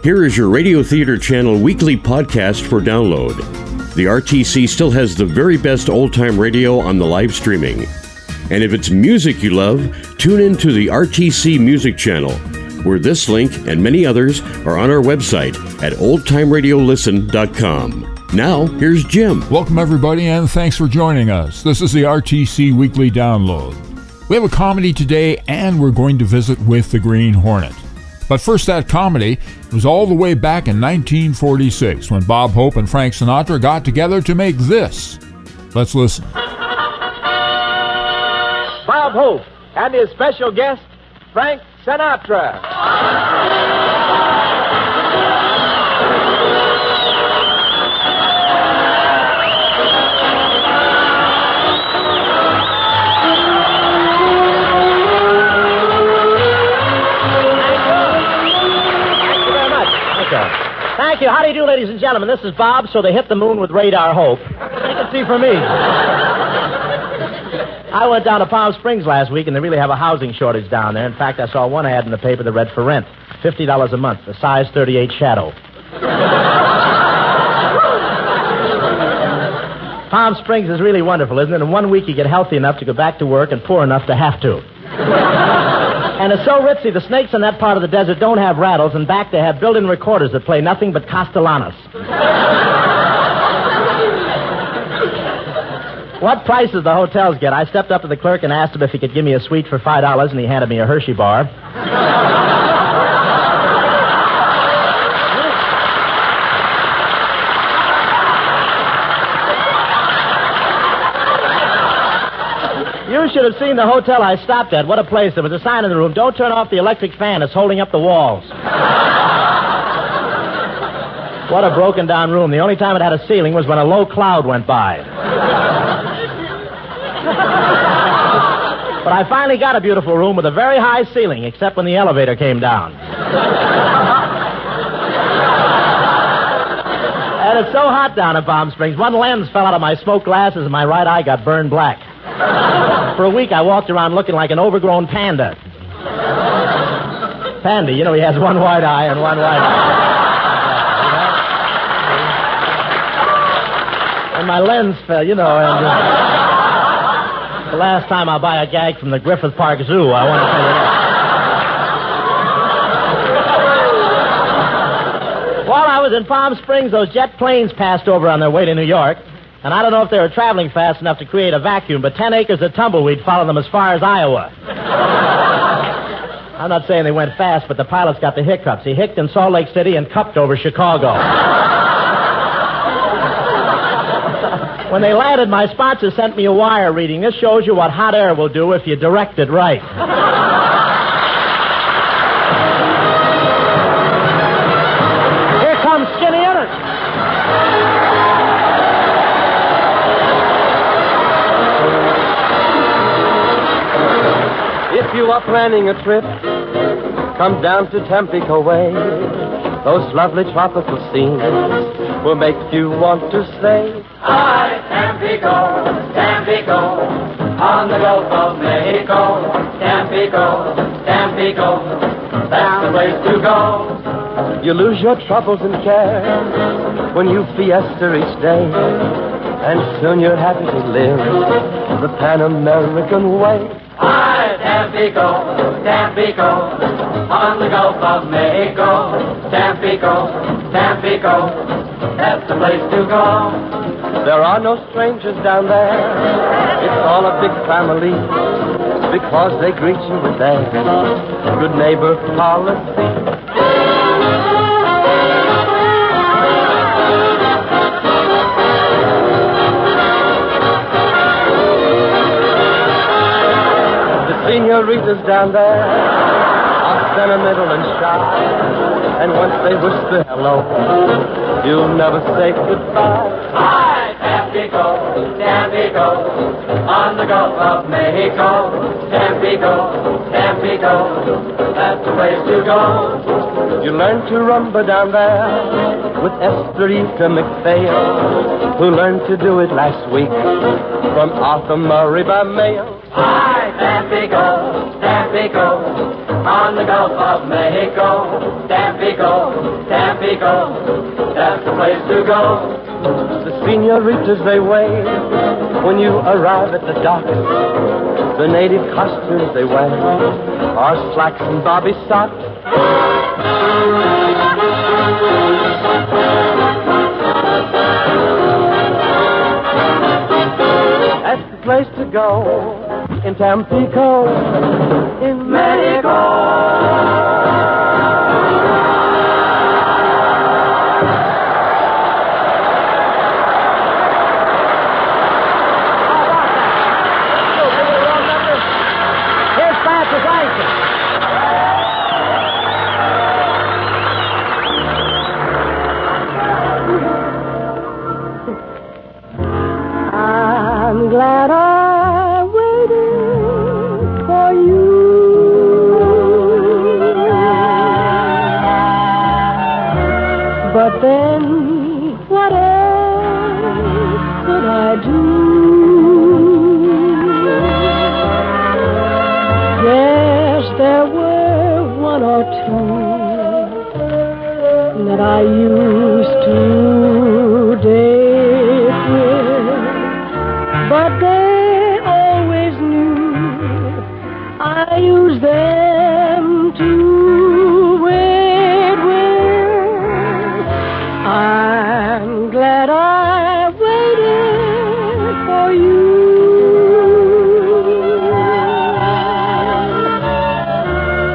Here is your Radio Theater Channel weekly podcast for download. The RTC still has the very best old-time radio on the live streaming. And if it's music you love, tune in to the RTC Music Channel, where this link and many others are on our website at oldtimeradiolisten.com. Now, here's Jim. Welcome, everybody, and thanks for joining us. This is the RTC Weekly Download. We have a comedy today, and we're going to visit with the Green Hornet. But first, that comedy was all the way back in 1946 when Bob Hope and Frank Sinatra got together to make this. Let's listen. Bob Hope and his special guest, Frank Sinatra. Thank you. How do you do, ladies and gentlemen? This is Bob, so they hit the moon with radar Hope. You can see for me. I went down to Palm Springs last week, and they really have a housing shortage down there. In fact, I saw one ad in the paper that read for rent, $50 a month, a size 38 shadow. Palm Springs is really wonderful, isn't it? In 1 week, you get healthy enough to go back to work and poor enough to have to. And it's so ritzy, the snakes in that part of the desert don't have rattles, and back they have built-in recorders that play nothing but Castellanos. What prices the hotels get? I stepped up to the clerk and asked him if he could give me a suite for $5, and he handed me a Hershey bar. You should have seen the hotel I stopped at. What a place. There was a sign in the room, don't turn off the electric fan. It's holding up the walls. What a broken down room. The only time it had a ceiling was when a low cloud went by. But I finally got a beautiful room with a very high ceiling, except when the elevator came down. And it's so hot down in Palm Springs. One lens fell out of my smoke glasses and my right eye got burned black. For a week, I walked around looking like an overgrown panda. Panda, you know, he has one white eye and one white eye. And my lens fell, you know, and the last time I'll buy a gag from the Griffith Park Zoo, I want to tell you that. While I was in Palm Springs, those jet planes passed over on their way to New York. And I don't know if they were traveling fast enough to create a vacuum, but 10 acres of tumbleweed followed them as far as Iowa. I'm not saying they went fast, but the pilot's got the hiccups. He hicked in Salt Lake City and cupped over Chicago. When they landed, my sponsor sent me a wire reading. This shows you what hot air will do if you direct it right. Here comes Skinny Ennis. If you are planning a trip, come down to Tampico way. Those lovely tropical scenes will make you want to say, Hi, Tampico, Tampico, on the Gulf of Mexico. Tampico, Tampico, that's the place to go. You lose your troubles and cares when you fiesta each day, and soon you're happy to live the Pan American way. Hi, Tampico, Tampico, on the Gulf of Mexico. Tampico, Tampico, that's the place to go. There are no strangers down there. It's all a big family, because they greet you with their good neighbor policy. Senoritas down there are sentimental and shy, and once they whisper hello, you'll never say goodbye. Hi, Tampico, Tampico, on the Gulf of Mexico. Tampico, Tampico, that's the place to go. You learn to rumba down there with Esterita McPhail, who learned to do it last week from Arthur Murray by mail. Hi, Tampico, Tampico, on the Gulf of Mexico. Tampico, Tampico. Tampico, that's the place to go. The senoritas, they wave when you arrive at the dock. The native costumes they wear are slacks and bobby socks. That's the place to go in Tampico, in Mexico. I'm glad I waited for you. But then, what else could I do? Yes, there were one or two that I used to date with, but they always knew I used them to wait with. I'm glad I waited for you.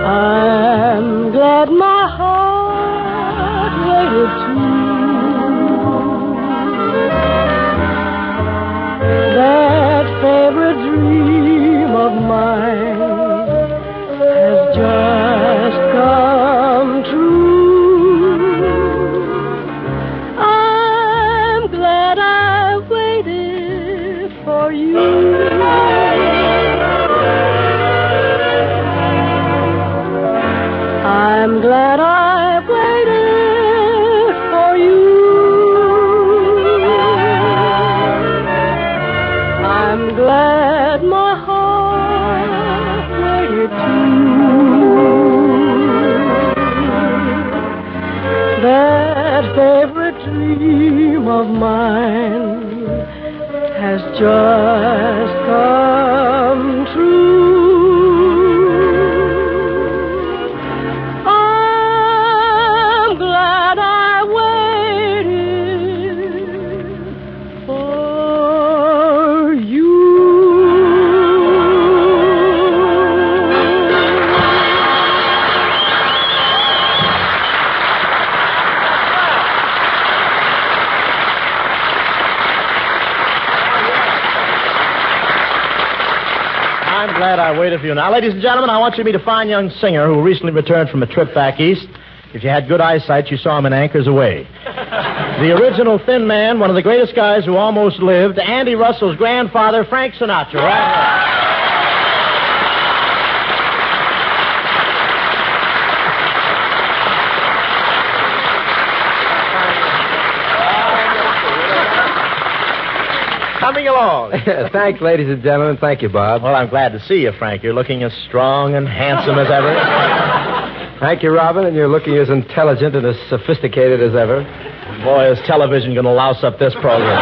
I'm glad my heart waited too. That favorite dream of mine has just come true. I'm glad I waited for you. I'm glad I waited for you. I'm glad my heart waited too. That favorite dream of mine has just come true. I'm glad I waited for you. I'm glad I waited for you. Now, ladies and gentlemen, I want you to meet a fine young singer who recently returned from a trip back east. If you had good eyesight, you saw him in Anchors Away. The original Thin Man, one of the greatest guys who almost lived, Andy Russell's grandfather, Frank Sinatra. Right? Coming along. Thanks, ladies and gentlemen. Thank you, Bob. Well, I'm glad to see you, Frank. You're looking as strong and handsome as ever. Thank you, Robin, and you're looking as intelligent and as sophisticated as ever. Boy, is television going to louse up this program.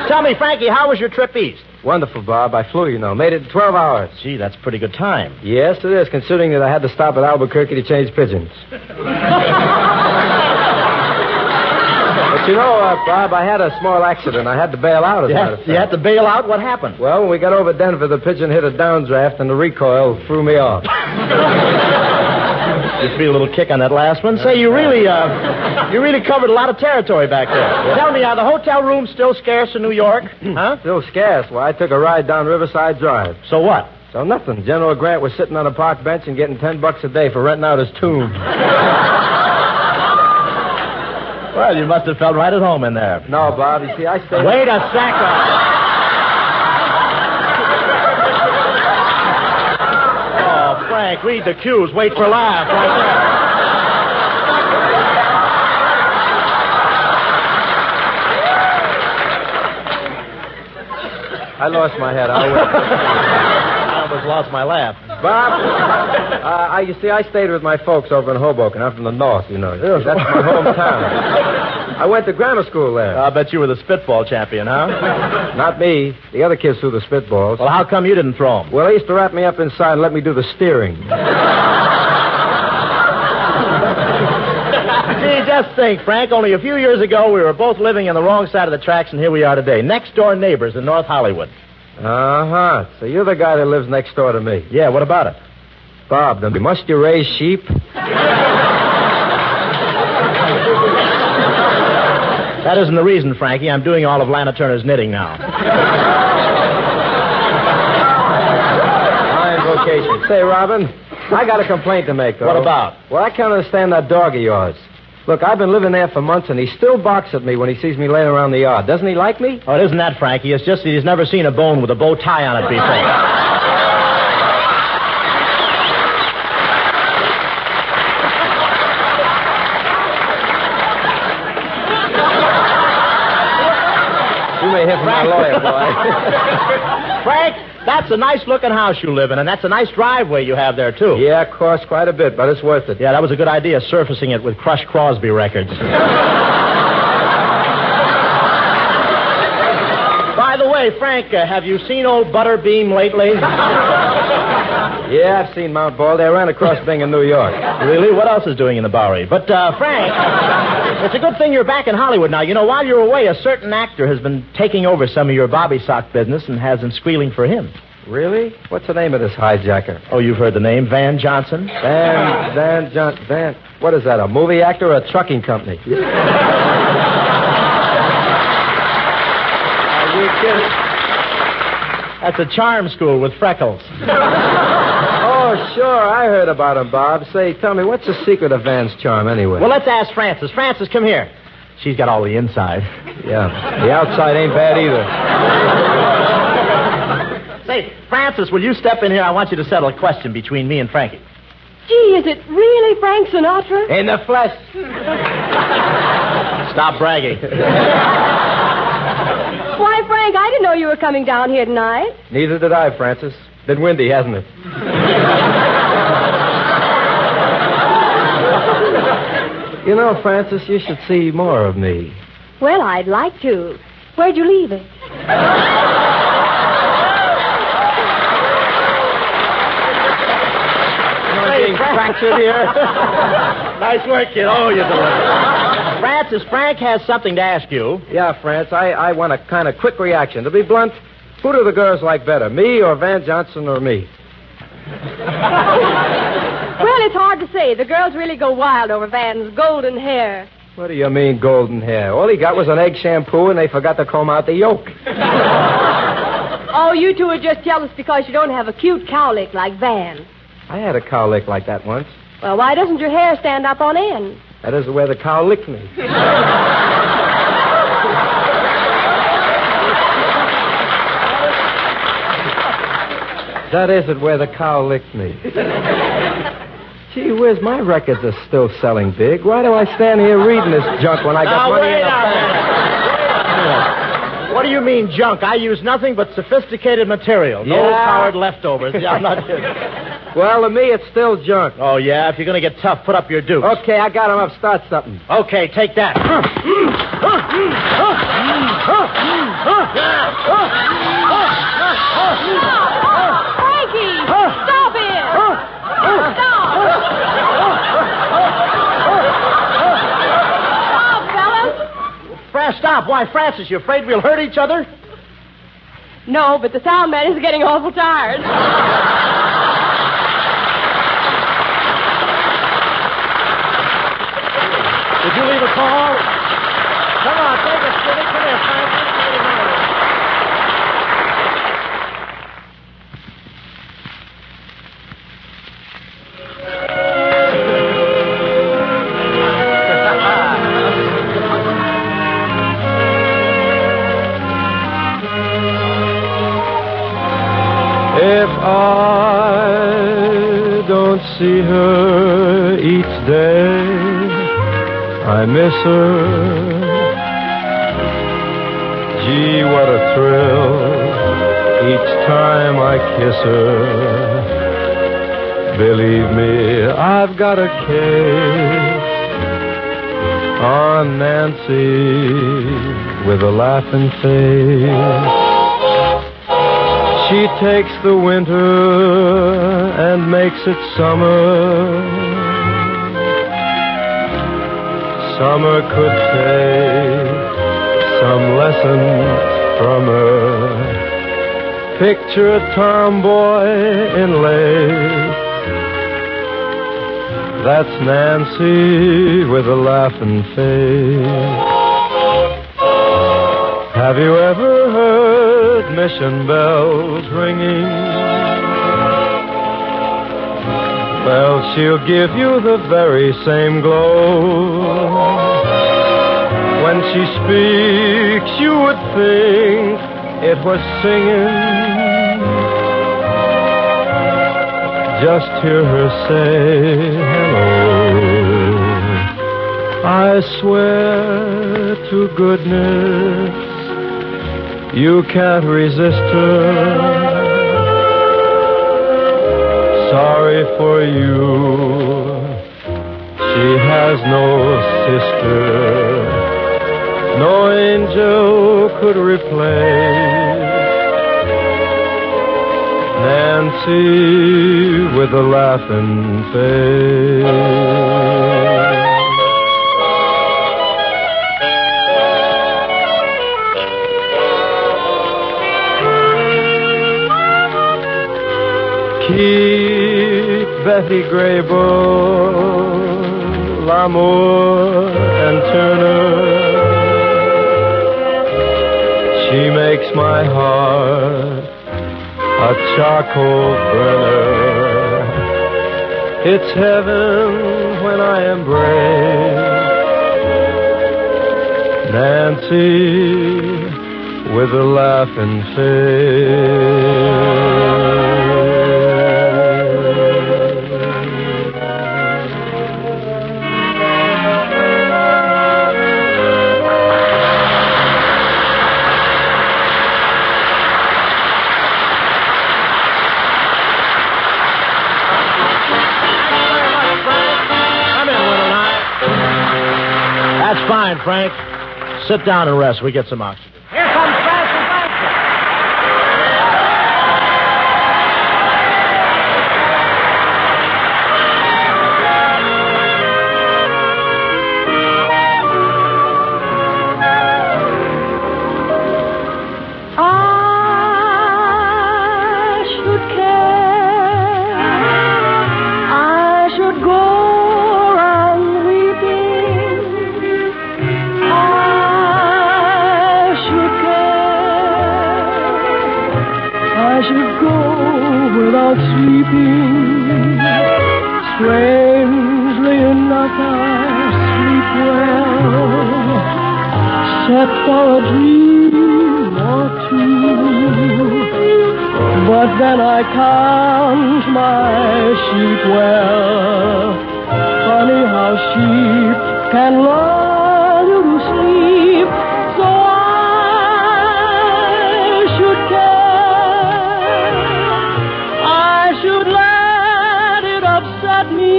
Tell me, Frankie, how was your trip east? Wonderful, Bob. I flew, you know. Made it in 12 hours. Gee, that's pretty good time. Yes, it is, considering that I had to stop at Albuquerque to change pigeons. But you know, Bob, I had a small accident. I had to bail out, as a matter of fact. You had to bail out? What happened? Well, when we got over Denver, the pigeon hit a downdraft, and the recoil threw me off. You feel a little kick on that last one. Say, you really covered a lot of territory back there. Tell me, are the hotel rooms still scarce in New York? Huh? Still scarce. Well, I took a ride down Riverside Drive. So what? So nothing. General Grant was sitting on a park bench and getting $10 a day for renting out his tomb. Well, you must have felt right at home in there. No, Bob. You see, I stayed... Wait a second. Oh, Frank, read the cues. Wait for laugh right there. I lost my head. I almost lost my laugh. Bob, you see, I stayed with my folks over in Hoboken. I'm from the north, you know. That's my hometown. I went to grammar school there. I bet you were the spitball champion, huh? Not me. The other kids threw the spitballs. Well, how come you didn't throw them? Well, they used to wrap me up inside and let me do the steering. Gee, just think, Frank, only a few years ago we were both living on the wrong side of the tracks, and here we are today, next-door neighbors in North Hollywood. Uh-huh. So you're the guy that lives next door to me. Yeah, what about it? Bob, must you raise sheep? That isn't the reason, Frankie. I'm doing all of Lana Turner's knitting now. Fine vocation. Say, Robin, I got a complaint to make, though. What about? Well, I can't understand that dog of yours. Look, I've been living there for months, and he still barks at me when he sees me laying around the yard. Doesn't he like me? Oh, it isn't that, Frankie. It's just that he's never seen a bone with a bow tie on it before. You may hear from my lawyer, boy. Frank, that's a nice-looking house you live in, and that's a nice driveway you have there, too. Yeah, it costs quite a bit, but it's worth it. Yeah, that was a good idea, surfacing it with crushed Crosby records. By the way, Frank, have you seen old Butterbeam lately? Yeah, I've seen Mount Baldy. I ran across Bing in New York. Really? What else is doing in the Bowery? But, Frank, it's a good thing you're back in Hollywood now. You know, while you're away, a certain actor has been taking over some of your bobby sock business and has been squealing for him. Really? What's the name of this hijacker? Oh, you've heard the name, Van Johnson? Van. What is that, a movie actor or a trucking company? Are you kidding? That's a charm school with freckles. Oh, sure, I heard about him, Bob. Say, tell me, what's the secret of Van's charm, anyway? Well, let's ask Frances. Frances, come here. She's got all the inside. Yeah, the outside ain't bad either. Say, Frances, will you step in here? I want you to settle a question between me and Frankie. Gee, is it really Frank Sinatra? In the flesh. Stop bragging. Why, Frank, I didn't know you were coming down here tonight. Neither did I, Francis. Been windy, hasn't it? You know, Francis, you should see more of me. Well, I'd like to. Where'd you leave it? Being fractured here. Nice work, kid. Oh, you're delicious. Francis, Frank has something to ask you. Yeah, France, I want a kind of quick reaction. To be blunt, who do the girls like better, me or Van Johnson or me? Well, it's hard to say. The girls really go wild over Van's golden hair. What do you mean, golden hair? All he got was an egg shampoo, and they forgot to comb out the yolk. Oh, you two are just jealous because you don't have a cute cowlick like Van. I had a cow lick like that once. Well, why doesn't your hair stand up on end? That is where the cow licked me. That isn't where the cow licked me. Gee whiz, my records are still selling big. Why do I stand here reading this junk when I got money in the bank? What do you mean, junk? I use nothing but sophisticated material. No coward leftovers. Yeah, I'm not kidding. Well, to me, it's still junk. Oh, yeah? If you're going to get tough, put up your dukes. Okay, I got him up. Start something. Okay, take that. Frankie! Stop it! Stop! Stop, fellas! Stop. Why, Francis, you afraid we'll hurt each other? No, but the sound man is getting awful tired. Did you leave a call? Come on, take it, Skitty. Come here, Francis. If I don't see her each day, I miss her. Gee, what a thrill each time I kiss her. Believe me, I've got a case on Nancy with a laughing face. She takes the winter and makes it summer. Summer could take some lessons from her. Picture a tomboy in lace. That's Nancy with a laughing face. Have you ever heard mission bells ringing? Well, she'll give you the very same glow. When she speaks, you would think it was singing. Just hear her say hello. I swear to goodness, you can't resist her. Sorry for you, she has no sister. No angel could replace Nancy with a laughing face. Keep Betty Grable, Lamour, and Turner. She makes my heart a charcoal burner. It's heaven when I embrace Nancy with a laughing face. That's fine, Frank. Sit down and rest. We get some oxygen. Here comes Frank Sinatra. I should care. I should go around weeping. I should care. I should go without sleeping. Strangely enough, I sleep well, except for a dream or two. But then I count my sheep well. Funny how sheep can lull you to sleep. So I should care. I should let it upset me.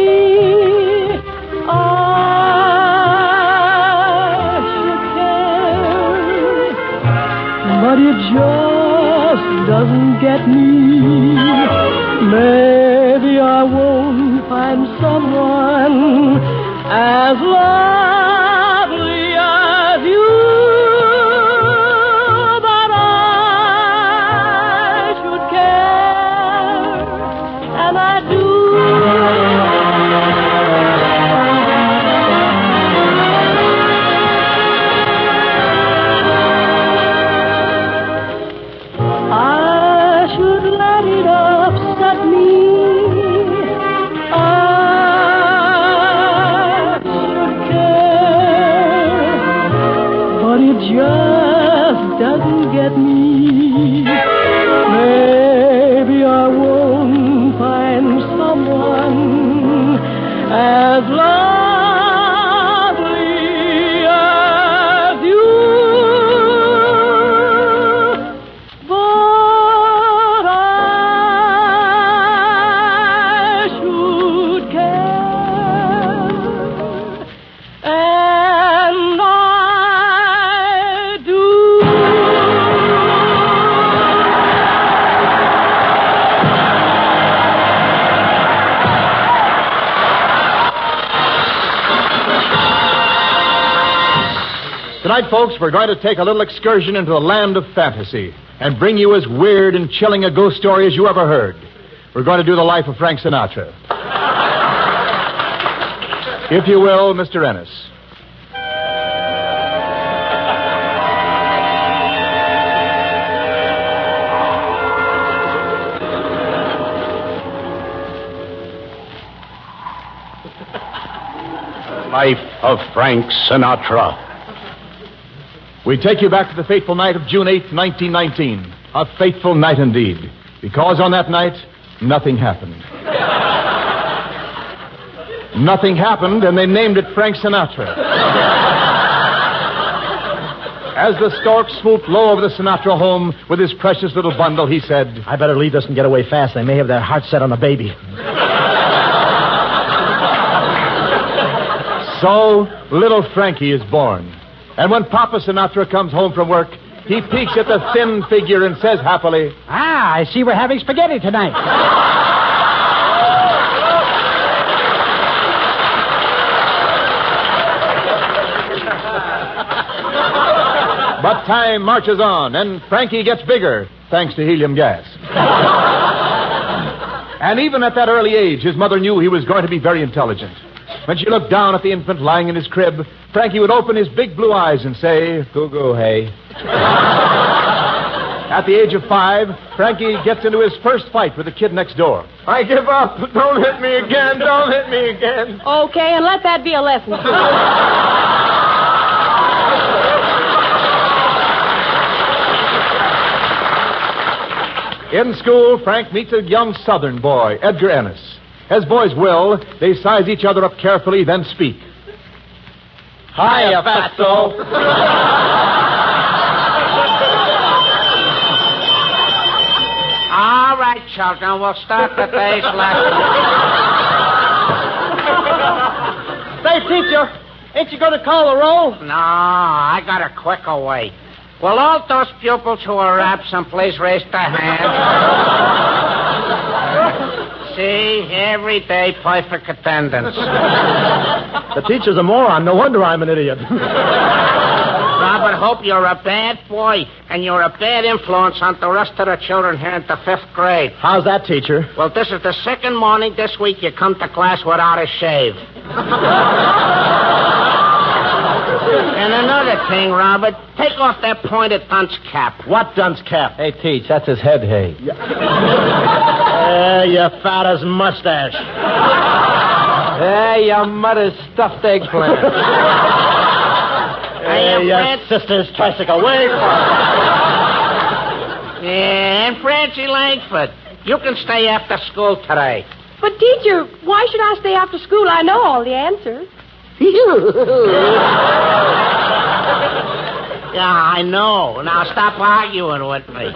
I should care. But it just doesn't get me. Maybe I won't find someone as lovely as you. But I should care, and I do. I should let it upset me. I should care, but it just doesn't get me. Maybe I won't find someone as lovely as you. But I should Tonight, folks, we're going to take a little excursion into the land of fantasy and bring you as weird and chilling a ghost story as you ever heard. We're going to do the life of Frank Sinatra. If you will, Mr. Ennis. Life of Frank Sinatra. We take you back to the fateful night of June 8th, 1919. A fateful night indeed. Because on that night, nothing happened. Nothing happened, and they named it Frank Sinatra. As the stork swooped low over the Sinatra home with his precious little bundle, he said, I better leave this and get away fast. They may have their heart set on a baby. So, little Frankie is born. And when Papa Sinatra comes home from work, he peeks at the thin figure and says happily, Ah, I see we're having spaghetti tonight. But time marches on, and Frankie gets bigger, thanks to helium gas. And even at that early age, his mother knew he was going to be very intelligent. When she looked down at the infant lying in his crib, Frankie would open his big blue eyes and say, Goo-goo, hey. At the age of 5, Frankie gets into his first fight with the kid next door. I give up. Don't hit me again. Don't hit me again. Okay, and let that be a lesson. In school, Frank meets a young Southern boy, Edgar Ennis. As boys will, they size each other up carefully, then speak. Hiya, fatso. All right, children, we'll start the day's lesson. Say, teacher, ain't you going to call the roll? No, I got a quicker way. Will all those pupils who are absent please raise their hands? See, every day, perfect attendance. The teacher's a moron. No wonder I'm an idiot. Robert, hope you're a bad boy, and you're a bad influence on the rest of the children here in the 5th grade. How's that, teacher? Well, this is the second morning this week you come to class without a shave. And another thing, Robert, take off that pointed dunce cap. What dunce cap? Hey, Teach, that's his head hay. You fat as mustache. Hey, your mother's stuffed eggplant. Hey, your sister's tricycle. Wait. Yeah, and Francie Langford, you can stay after school today. But, teacher, why should I stay after school? I know all the answers. Yeah, I know. Now stop arguing with me.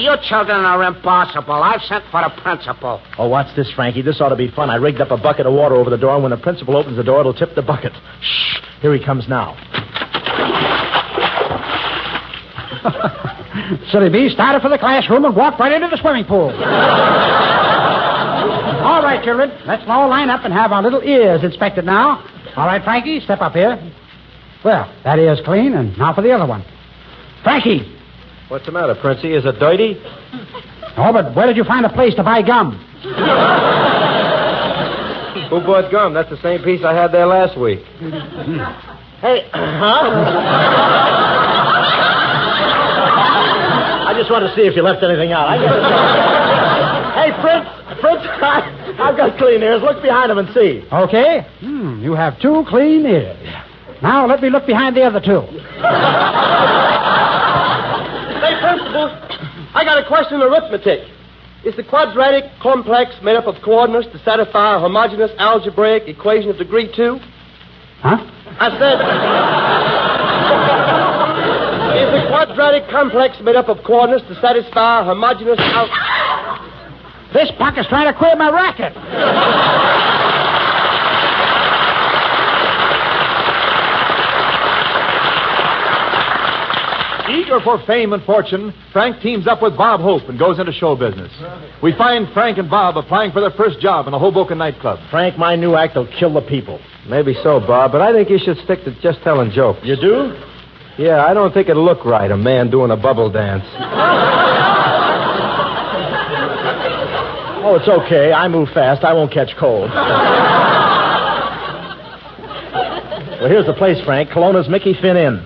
You children are impossible. I've sent for the principal. Oh, what's this, Frankie? This ought to be fun. I rigged up a bucket of water over the door, and when the principal opens the door, it'll tip the bucket. Shh. Here he comes now. Silly bee started for the classroom and walked right into the swimming pool. All right, children. Let's all line up and have our little ears inspected now. All right, Frankie, step up here. Well, that ear's clean, and now for the other one. Frankie! What's the matter, Princey? Is it dirty? Oh, but where did you find a place to buy gum? Who bought gum? That's the same piece I had there last week. Hey, huh? I just wanted to see if you left anything out. Hey, Fritz, I've got clean ears. Look behind him and see. Okay. You have 2 clean ears. Now let me look behind the other 2. Say, Principal, I got a question in arithmetic. Is the quadratic complex made up of coordinates to satisfy a homogeneous algebraic equation of degree 2? Huh? I said, is the quadratic complex made up of coordinates to satisfy a homogeneous This punk is trying to quit my racket. Eager for fame and fortune, Frank teams up with Bob Hope and goes into show business. We find Frank and Bob applying for their first job in a Hoboken nightclub. Frank, my new act will kill the people. Maybe so, Bob, but I think you should stick to just telling jokes. You do? Yeah, I don't think it'll look right, a man doing a bubble dance. Oh, it's okay. I move fast. I won't catch cold. Well, here's the place, Frank. Kelowna's Mickey Finn Inn.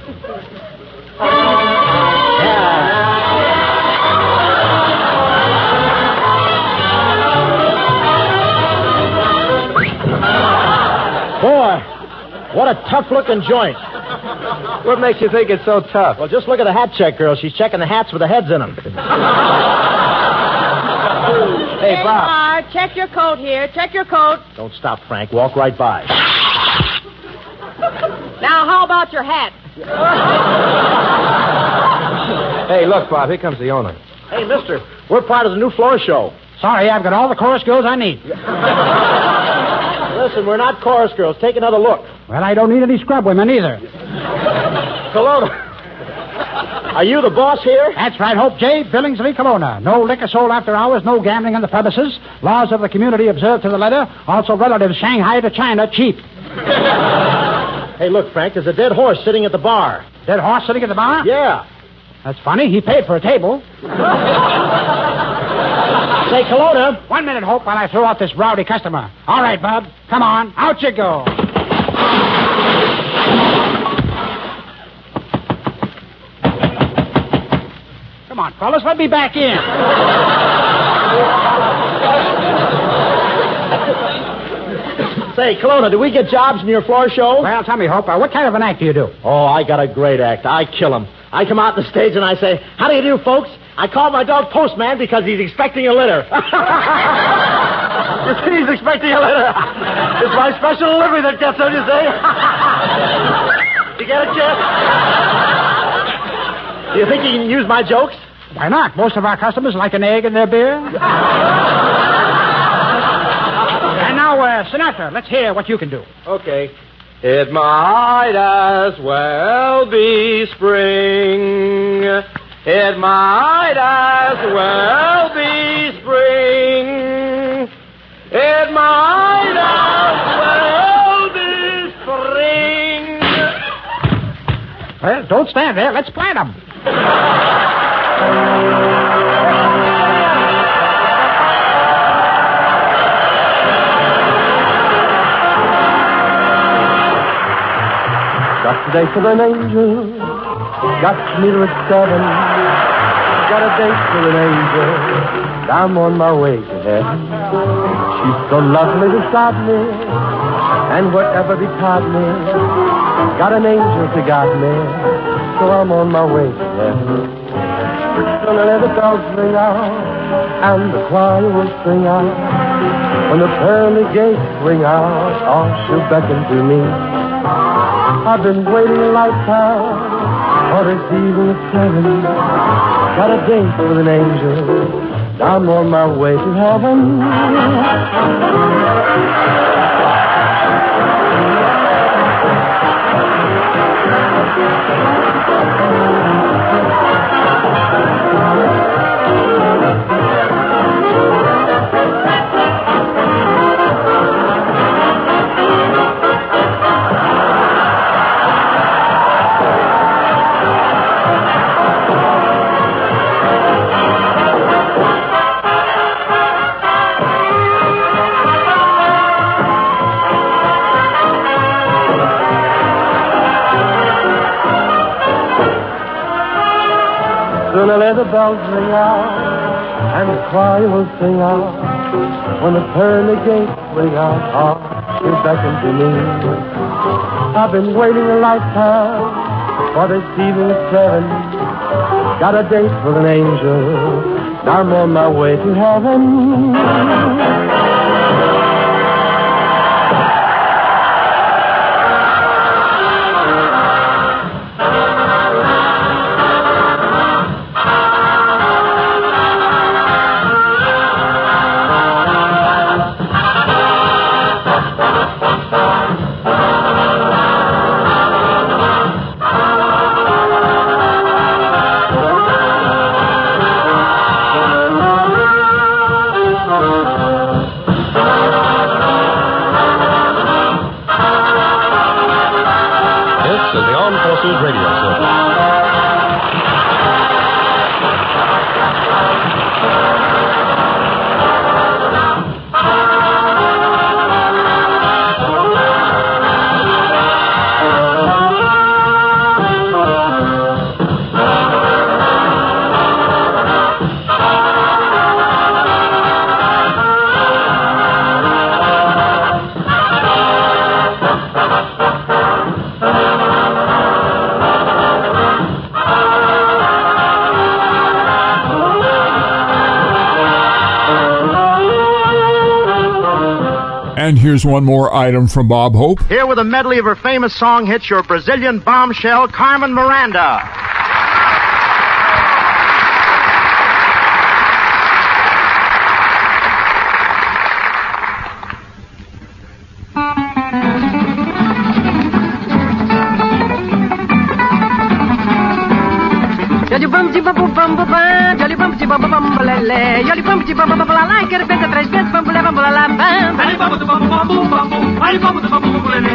Boy, what a tough-looking joint. What makes you think it's so tough? Well, just look at the hat check girl. She's checking the hats with the heads in them. Hey, Bob. Check your coat here. Check your coat. Don't stop, Frank. Walk right by. Now, how about your hat? Hey, look, Bob, here comes the owner. Hey, mister, we're part of the new floor show. Sorry, I've got all the chorus girls I need. Listen, we're not chorus girls. Take another look. Well, I don't need any scrub women either. Kelowna. Are you the boss here? That's right, Hope J. Billingsley, Kelowna. No liquor sold after hours, no gambling on the premises. Laws of the community observed to the letter. Also relatives Shanghai to China, cheap. Hey, look, Frank, there's a dead horse sitting at the bar. Dead horse sitting at the bar? Yeah. That's funny. He paid for a table. Say, Kelowna. 1 minute, Hope, while I throw out this rowdy customer. All right, Bub. Come on. Out you go. Come on, fellas. Let me back in. Say, Kelowna, do we get jobs in your floor show? Well, tell me, Hope, what kind of an act do you do? Oh, I got a great act. I kill him. I come out on the stage and I say, how do you do, folks? I call my dog Postman because he's expecting a litter. You see, he's expecting a litter. It's my special delivery that gets him, you see. You get it, Jeff? Do you think you can use my jokes? Why not? Most of our customers like an egg in their beer. And now, Sinatra, let's hear what you can do. Okay. It might as well be spring. It might as well be spring. It might as well be spring. Well, don't stand there. Let's plant them. Got a date with an angel. Got to meet her at 7. Got a date with an angel. I'm on my way to heaven. She's so lovely beside me. And whatever betide me. Got an angel to guide me. So I'm on my way to heaven. Gonna let the bells ring out. And the choir will sing out. When the pearly gates ring out, all she'll beckon to me. I've been waiting a lifetime for this evening at 7. Got a date with an angel. I'm on my way to heaven. Gonna let the bells ring out, and the choir will sing out. When the pearly gates ring out, oh, she'll beckon to me. I've been waiting a lifetime for this evening at 7. Got a date with an angel. Now I'm on my way to heaven. And here's one more item from Bob Hope. Here with a medley of her famous song hits, your Brazilian bombshell, Carmen Miranda. Jolly bum de bum bum bum, jolly bum de bum bum lele, jolly bum de bum bum lá, quero ver três vezes bum lá bam. Jolly bum de bum bum bum bum, jolly bum de bum bum lele,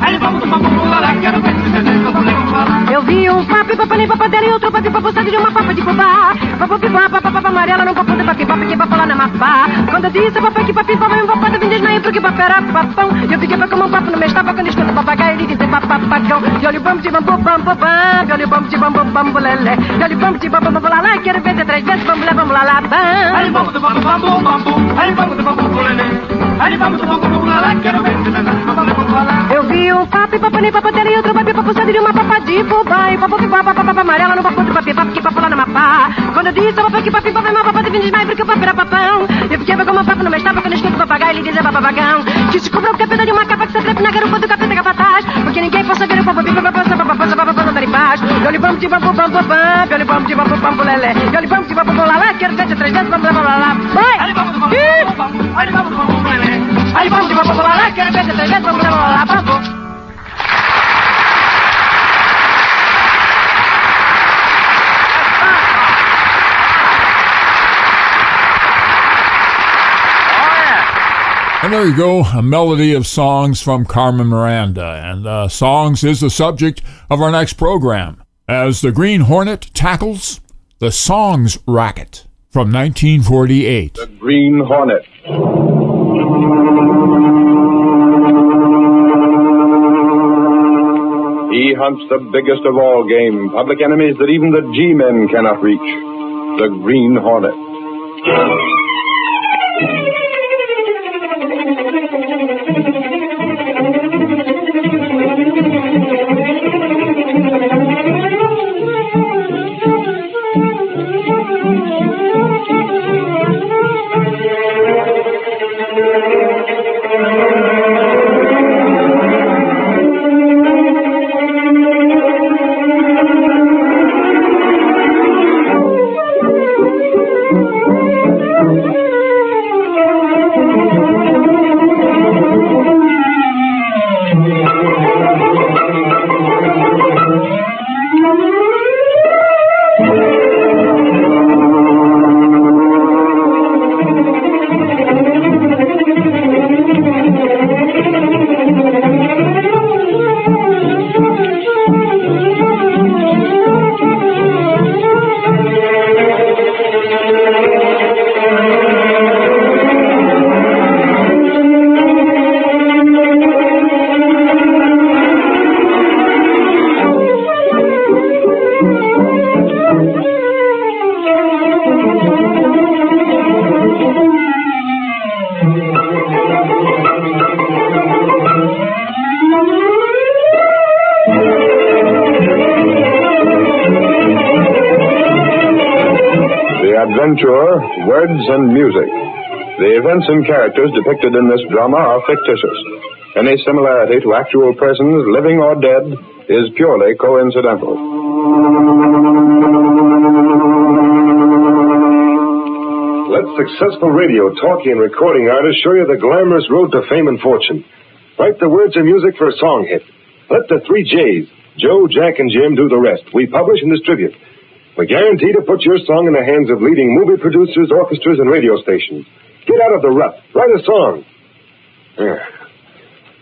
jolly bum de bum lá, quero ver três vezes bum lá. Eu vi papi papani papadela e outro papi papostado de uma papa de fubá, papo pipa papa amarela no papo de papi papi que papo lá na mapa. Quando eu disse papai que papi papai papai de vindes na porque papai era papão, eu fiquei pra como um papo no meu estava quando escuto papagaio ele dizer papapagão. Jolly bum de bum bum bum, jolly bum de bum bum lele. Jolly bum de bum bum lá, quero ver três vezes bum lá bam. Jolly bum de bum bum bum, jolly bum de bum lele, jolly bum de bum lá, quero ver três vezes bum lá. Eu vi papi papani papadela e outro papi papostado de uma papa de fubá, papo pipa papa amarela no papo de papi papi que papo lá na mapa. Quando eu disse papai que papi papai papai de vindes mais porque papai era papão, eu fiquei como um papo no meu estava quando escuto papagaio ele dizer papapagão. Que se cobrou o capeta de uma capa que se trepa na garupa do capeta capataz, porque ninguém possa ver o papo pipa papa para embaixo. Jolly bum de bum bum bum, jolly bum de bum bum lele, jolly bum de bum bum lá, quero ver três vezes bum lá. Vai! Jolly bum de bum bum lele, jolly bum de bum bum lá, quero ver três vezes bum lá. And there you go, a melody of songs from Carmen Miranda. And songs is the subject of our next program, as the Green Hornet tackles the Songs Racket from 1948. The Green Hornet. He hunts the biggest of all game, public enemies that even the G-men cannot reach. The Green Hornet. Adventure, words, and music. The events and characters depicted in this drama are fictitious. Any similarity to actual persons, living or dead, is purely coincidental. Let successful radio, talking, and recording artists show you the glamorous road to fame and fortune. Write the words and music for a song hit. Let the 3 J's, Joe, Jack, and Jim, do the rest. We publish and distribute. We guarantee to put your song in the hands of leading movie producers, orchestras, and radio stations. Get out of the rut. Write a song.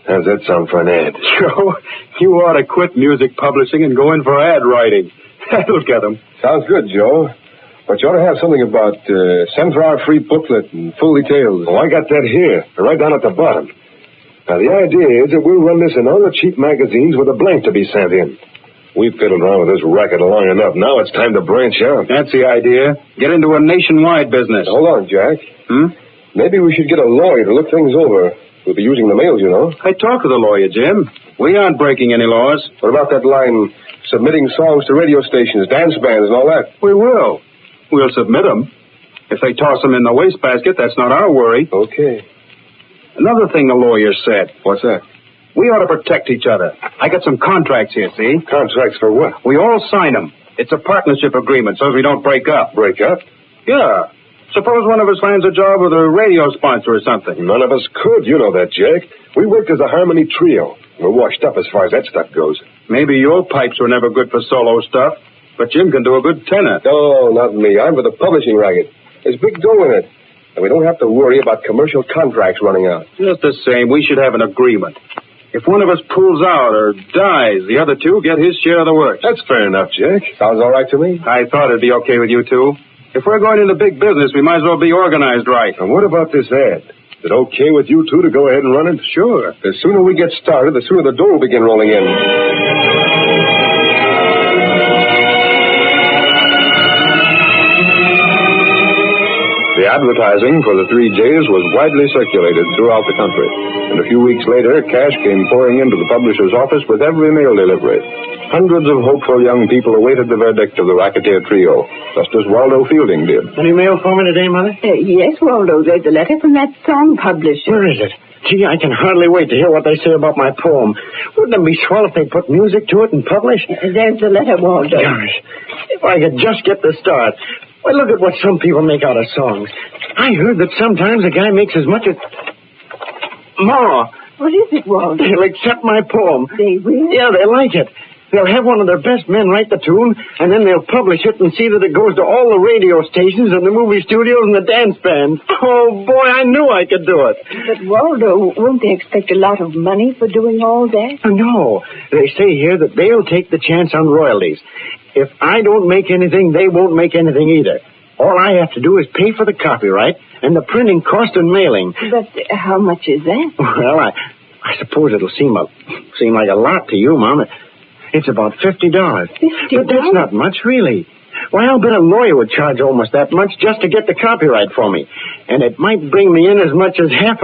How's that sound for an ad? Joe, you ought to quit music publishing and go in for ad writing. That'll get them. Sounds good, Joe. But you ought to have something about send for our free booklet and full details. Oh, I got that here, right down at the bottom. Now, the idea is that we'll run this in all the cheap magazines with a blank to be sent in. We've fiddled around with this racket long enough. Now it's time to branch out. That's the idea. Get into a nationwide business. Hold on, Jack. Maybe we should get a lawyer to look things over. We'll be using the mails, you know. I talked to the lawyer, Jim. We aren't breaking any laws. What about that line, submitting songs to radio stations, dance bands, and all that? We will. We'll submit them. If they toss them in the wastebasket, that's not our worry. Okay. Another thing the lawyer said. What's that? We ought to protect each other. I got some contracts here, see? Contracts for what? We all sign them. It's a partnership agreement so we don't break up. Break up? Yeah. Suppose one of us lands a job with a radio sponsor or something. None of us could. You know that, Jack. We worked as a harmony trio. We're washed up as far as that stuff goes. Maybe your pipes were never good for solo stuff, but Jim can do a good tenor. Oh, not me. I'm for the publishing racket. There's big dough in it. And we don't have to worry about commercial contracts running out. Just the same, we should have an agreement. If one of us pulls out or dies, the other two get his share of the work. That's fair enough, Jack. Sounds all right to me. I thought it'd be okay with you two. If we're going into big business, we might as well be organized right. And what about this ad? Is it okay with you two to go ahead and run it? Sure. The sooner we get started, the sooner the dough will begin rolling in. The advertising for the 3 J's was widely circulated throughout the country. And a few weeks later, cash came pouring into the publisher's office with every mail delivery. Hundreds of hopeful young people awaited the verdict of the racketeer trio, just as Waldo Fielding did. Any mail for me today, Mother? Yes, Waldo. There's a letter from that song publisher. Where is it? Gee, I can hardly wait to hear what they say about my poem. Wouldn't it be swell if they put music to it and publish? There's the letter, Waldo. Gosh, if I could just get the start. Well, look at what some people make out of songs. I heard that sometimes a guy makes as much as... Ma! What is it, Waldo? They'll accept my poem. They will? Yeah, they like it. They'll have one of their best men write the tune, and then they'll publish it and see that it goes to all the radio stations and the movie studios and the dance bands. Oh, boy, I knew I could do it. But, Waldo, won't they expect a lot of money for doing all that? No. They say here that they'll take the chance on royalties. If I don't make anything, they won't make anything either. All I have to do is pay for the copyright and the printing cost and mailing. But how much is that? Well, I suppose it'll seem like a lot to you, Mom. It's about $50. $50? But that's not much, really. Why, I'll bet a lawyer would charge almost that much just to get the copyright for me. And it might bring me in as much as $500,000.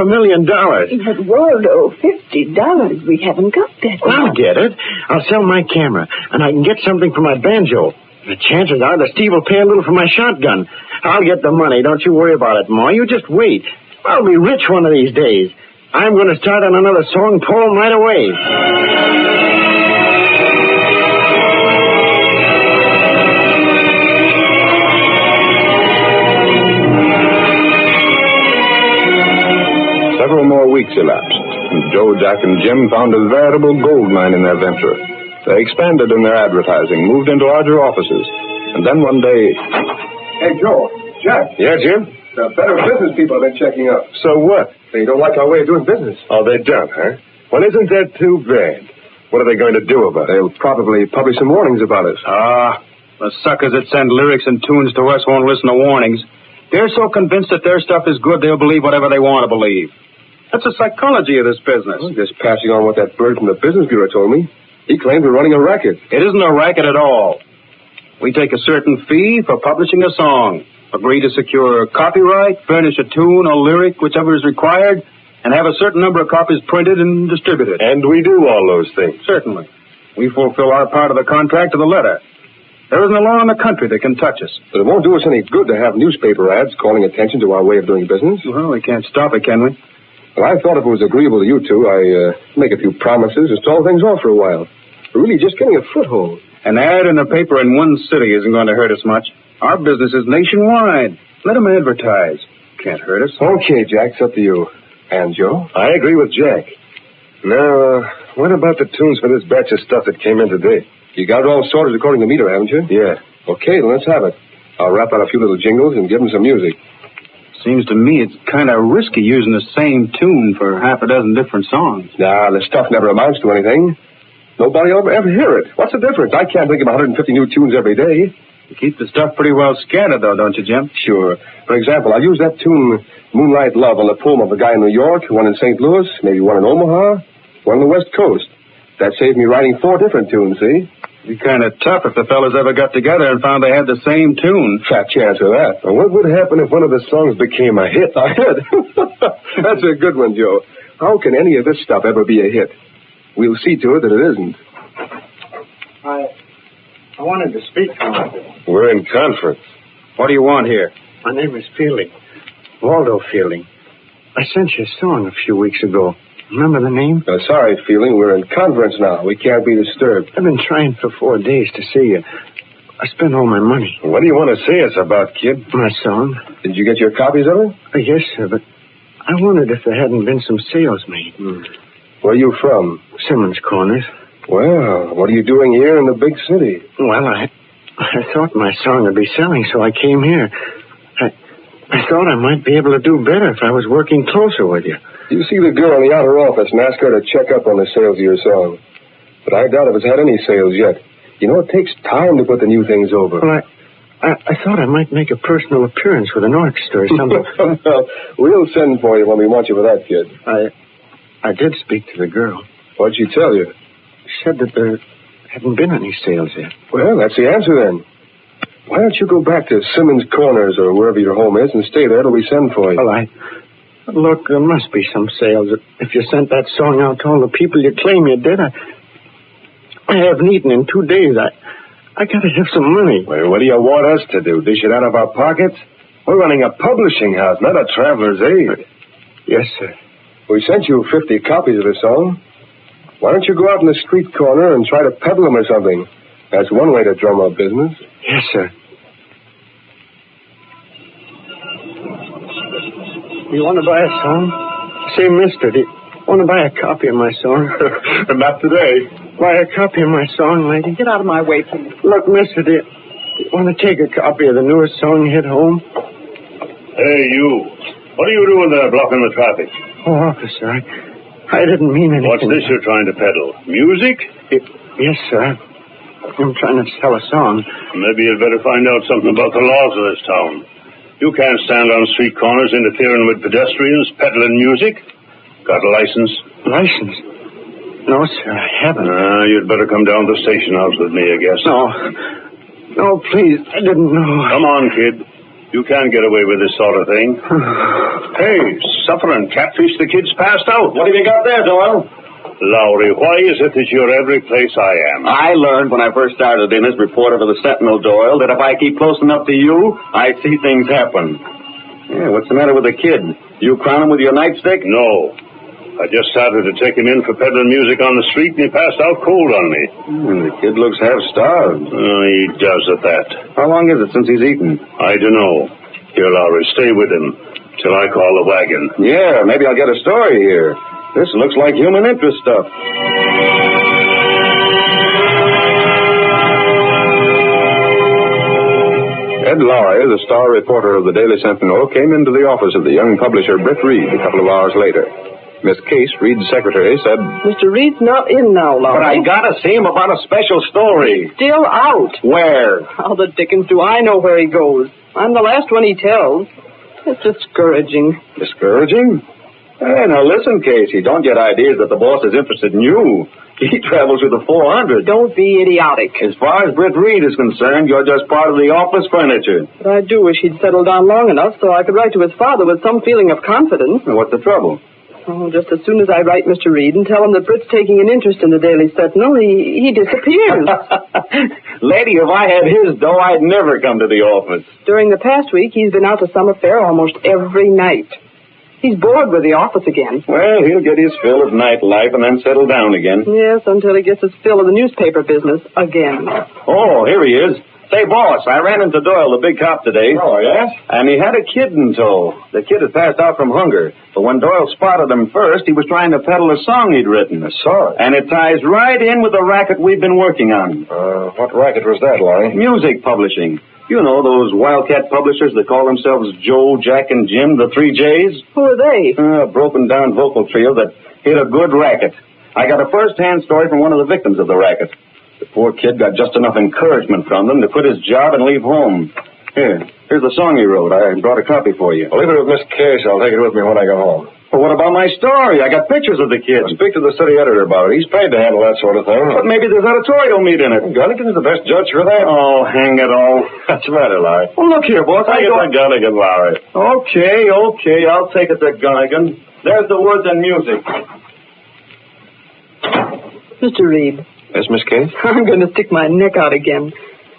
But, Waldo, $50, we haven't got that. Well, I'll get it. I'll sell my camera, and I can get something for my banjo. The chances are that Steve will pay a little for my shotgun. I'll get the money. Don't you worry about it, Ma. You just wait. I'll be rich one of these days. I'm going to start on another song poem right away. Several more weeks elapsed, and Joe, Jack, and Jim found a veritable gold mine in their venture. They expanded in their advertising, moved into larger offices, and then one day... Hey, Joe. Jack. Yeah, Jim? The better business people have been checking up. So what? They don't like our way of doing business. Oh, they don't, huh? Well, isn't that too bad? What are they going to do about it? They'll probably publish some warnings about us. The suckers that send lyrics and tunes to us won't listen to warnings. They're so convinced that their stuff is good, they'll believe whatever they want to believe. That's the psychology of this business. Well, just passing on what that bird from the Business Bureau told me. He claims we're running a racket. It isn't a racket at all. We take a certain fee for publishing a song, agree to secure copyright, furnish a tune or lyric, whichever is required, and have a certain number of copies printed and distributed. And we do all those things. Certainly. We fulfill our part of the contract to the letter. There isn't a law in the country that can touch us. But it won't do us any good to have newspaper ads calling attention to our way of doing business. Well, we can't stop it, can we? Well, I thought if it was agreeable to you two, I'd make a few promises and stall things off for a while. We're really just getting a foothold. An ad in the paper in one city isn't going to hurt us much. Our business is nationwide. Let them advertise. Can't hurt us. Okay, Jack, it's up to you. And Joe? I agree with Jack. Now, what about the tunes for this batch of stuff that came in today? You got it all sorted according to meter, haven't you? Yeah. Okay, then let's have it. I'll rap out a few little jingles and give them some music. Seems to me it's kind of risky using the same tune for half a dozen different songs. Nah, the stuff never amounts to anything. Nobody will ever hear it. What's the difference? I can't think of 150 new tunes every day. You keep the stuff pretty well scattered, though, don't you, Jim? Sure. For example, I'll use that tune, Moonlight Love, on the poem of a guy in New York, one in St. Louis, maybe one in Omaha, one on the West Coast. That saved me writing 4 different tunes, see? It'd be kind of tough if the fellas ever got together and found they had the same tune. Fat chance of that. Well, what would happen if one of the songs became a hit? A hit? That's a good one, Joe. How can any of this stuff ever be a hit? We'll see to it that it isn't. I wanted to speak to you. We're in conference. What do you want here? My name is Fielding. Waldo Fielding. I sent you a song a few weeks ago. Remember the name? Sorry, Feeling. We're in conference now. We can't be disturbed. I've been trying for 4 days to see you. I spent all my money. What do you want to see us about, kid? My song. Did you get your copies of it? Yes, sir, but I wondered if there hadn't been some sales made. Where are you from? Simmons Corners. Well, what are you doing here in the big city? Well, I thought my song would be selling, so I came here. I thought I might be able to do better if I was working closer with you. You see the girl in the outer office and ask her to check up on the sales of your song. But I doubt if it's had any sales yet. You know, it takes time to put the new things over. Well, I thought I might make a personal appearance with an orchestra or something. Well, we'll send for you when we want you for that, kid. I did speak to the girl. What'd she tell you? She said that there hadn't been any sales yet. Well, that's the answer then. Why don't you go back to Simmons Corners or wherever your home is and stay there till we send for you? Well, look, there must be some sales. If you sent that song out to all the people you claim you did, I haven't eaten in 2 days. I gotta have some money. Well, what do you want us to do? Dish it out of our pockets? We're running a publishing house, not a traveler's aid. Yes, sir. We sent you 50 copies of the song. Why don't you go out in the street corner and try to peddle them or something? That's one way to drum up business. Yes, sir. You want to buy a song? Say, mister, do you want to buy a copy of my song? Not today. Buy a copy of my song, lady? Get out of my way, please. Look, mister, do you want to take a copy of the newest song hit home? Hey, you. What are you doing there blocking the traffic? Oh, officer, I didn't mean anything. What's this you're trying to peddle? Music? Yes, sir. I'm trying to sell a song. Maybe you'd better find out something about the laws of this town. You can't stand on street corners interfering with pedestrians, peddling music. Got a license? License? No, sir, I haven't. You'd better come down to the station house with me, I guess. No, please, I didn't know. Come on, kid. You can't get away with this sort of thing. Hey, suffering catfish, the kid's passed out. What have you got there, Doyle? Lowry, why is it that you're every place I am? I learned when I first started in as reporter for the Sentinel, Doyle, that if I keep close enough to you, I see things happen. Yeah, what's the matter with the kid? You crown him with your nightstick? No. I just started to take him in for peddling music on the street, and he passed out cold on me. The kid looks half starved. He does at that. How long is it since he's eaten? I don't know. Here, Lowry, stay with him till I call the wagon. Yeah, maybe I'll get a story here. This looks like human interest stuff. Ed Lowry, the star reporter of the Daily Sentinel, came into the office of the young publisher Britt Reed a couple of hours later. Miss Case, Reed's secretary, said, Mr. Reed's not in now, Lowry. But I gotta see him about a special story. He's still out. Where? How the dickens do I know where he goes? I'm the last one he tells. It's discouraging. Discouraging? Hey, now listen, Casey. Don't get ideas that the boss is interested in you. He travels with the 400. Don't be idiotic. As far as Britt Reed is concerned, you're just part of the office furniture. But I do wish he'd settled down long enough so I could write to his father with some feeling of confidence. What's the trouble? Oh, just as soon as I write Mr. Reed and tell him that Britt's taking an interest in the Daily Sentinel, he disappears. Lady, if I had his dough, I'd never come to the office. During the past week, he's been out to some affair almost every night. He's bored with the office again. Well, he'll get his fill of nightlife and then settle down again. Yes, until he gets his fill of the newspaper business again. Oh, here he is. Say, boss, I ran into Doyle, the big cop, today. Oh, yes? And he had a kid in tow. The kid had passed out from hunger. But when Doyle spotted him first, he was trying to peddle a song he'd written. A song? And it ties right in with the racket we've been working on. What racket was that, Larry? Music publishing. You know, those wildcat publishers that call themselves Joe, Jack, and Jim, the 3 J's? Who are they? A broken-down vocal trio that hit a good racket. I got a first-hand story from one of the victims of the racket. The poor kid got just enough encouragement from them to quit his job and leave home. Here's the song he wrote. I brought a copy for you. Well, leave it with Miss Case. I'll take it with me when I go home. Well, what about my story? I got pictures of the kid. Well, speak to the city editor about it. He's paid to handle that sort of thing. But maybe there's editorial meat in it. Gunnigan's the best judge for that. Oh, hang it all. What's the matter, Larry? Well, look here, boss. I get my Gunnigan, Larry. Okay. I'll take it to Gunnigan. There's the words and music. Mr. Reed. Yes, Miss Case? I'm going to stick my neck out again.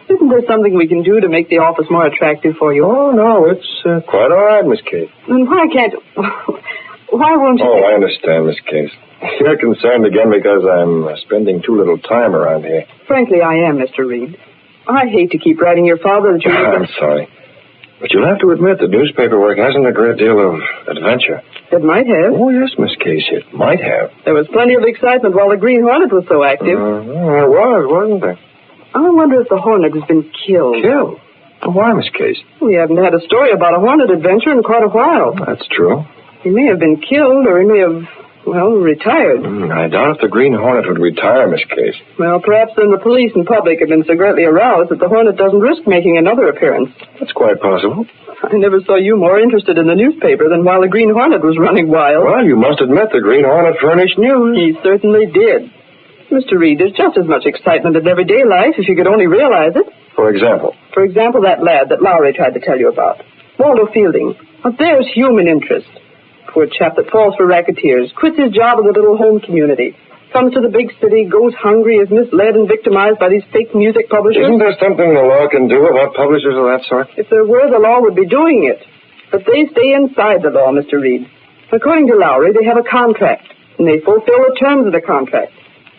Isn't there something we can do to make the office more attractive for you? Oh, no, it's quite all right, Miss Case. Then why can't... Why won't you... Oh, I understand, Miss Case. You're concerned again because I'm spending too little time around here. Frankly, I am, Mr. Reed. I hate to keep writing your father that you... I'm sorry. But you'll have to admit that newspaper work hasn't a great deal of adventure. It might have. Oh, yes, Miss Case, it might have. There was plenty of excitement while the Green Hornet was so active. There was, wasn't there? I wonder if the Hornet has been killed. Killed? Why, Miss Case? We haven't had a story about a Hornet adventure in quite a while. That's true. He may have been killed, or he may have, retired. I doubt if the Green Hornet would retire, Miss Case. Well, perhaps then the police and public have been so greatly aroused that the Hornet doesn't risk making another appearance. That's quite possible. I never saw you more interested in the newspaper than while the Green Hornet was running wild. Well, you must admit the Green Hornet furnished news. He certainly did. Mr. Reed, there's just as much excitement in everyday life if you could only realize it. For example? For example, that lad that Lowry tried to tell you about. Waldo Fielding. Now, there's human interest. Poor chap that falls for racketeers, quits his job in the little home community, comes to the big city, goes hungry, is misled and victimized by these fake music publishers. Isn't there something the law can do about publishers of that sort? If there were, the law would be doing it. But they stay inside the law, Mr. Reed. According to Lowry, they have a contract, and they fulfill the terms of the contract.